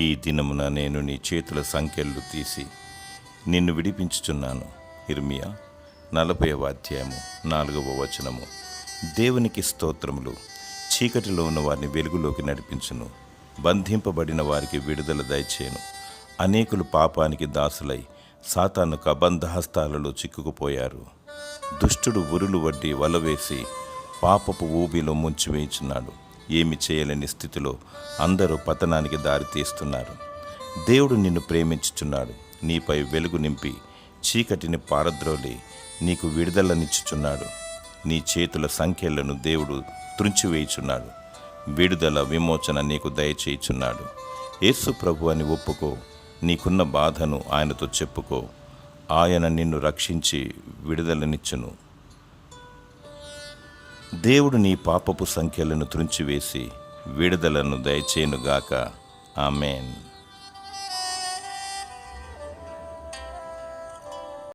ఈ దినమున నేను నీ చేతుల సంకెళ్ళు తీసి నిన్ను విడిపించుచున్నాను. ఇర్మియా 40వ అధ్యాయము 4వ వచనము. దేవునికి స్తోత్రములు. చీకటిలో ఉన్న వారిని వెలుగులోకి నడిపించును, బంధింపబడిన వారికి విడుదల దయచేయను. అనేకులు పాపానికి దాసులై సాతాను కబంధహస్తాలలో చిక్కుకుపోయారు. దుష్టుడు ఉరులు వడ్డి వలవేసి పాపపు ఊబిలో ముంచివేయుచున్నాడు. ఏమి చేయలేని స్థితిలో అందరూ పతనానికి దారి తీస్తున్నారు. దేవుడు నిన్ను ప్రేమించుచున్నాడు. నీపై వెలుగు నింపి చీకటిని పారద్రోలి నీకు విడుదలనిచ్చుచున్నాడు. నీ చేతుల సంఖ్యలను దేవుడు త్రుంచివేయుచున్నాడు. విడుదల విమోచన నీకు దయచేయుచున్నాడు. యేసు ప్రభు అని ఒప్పుకో. నీకున్న బాధను ఆయనతో చెప్పుకో. ఆయన నిన్ను రక్షించి విడుదలనిచ్చును. దేవుడు నీ పాపపు సంఖ్యలను త్రుంచివేసి విడుదలను దయచేయునుగాక. ఆమేన్.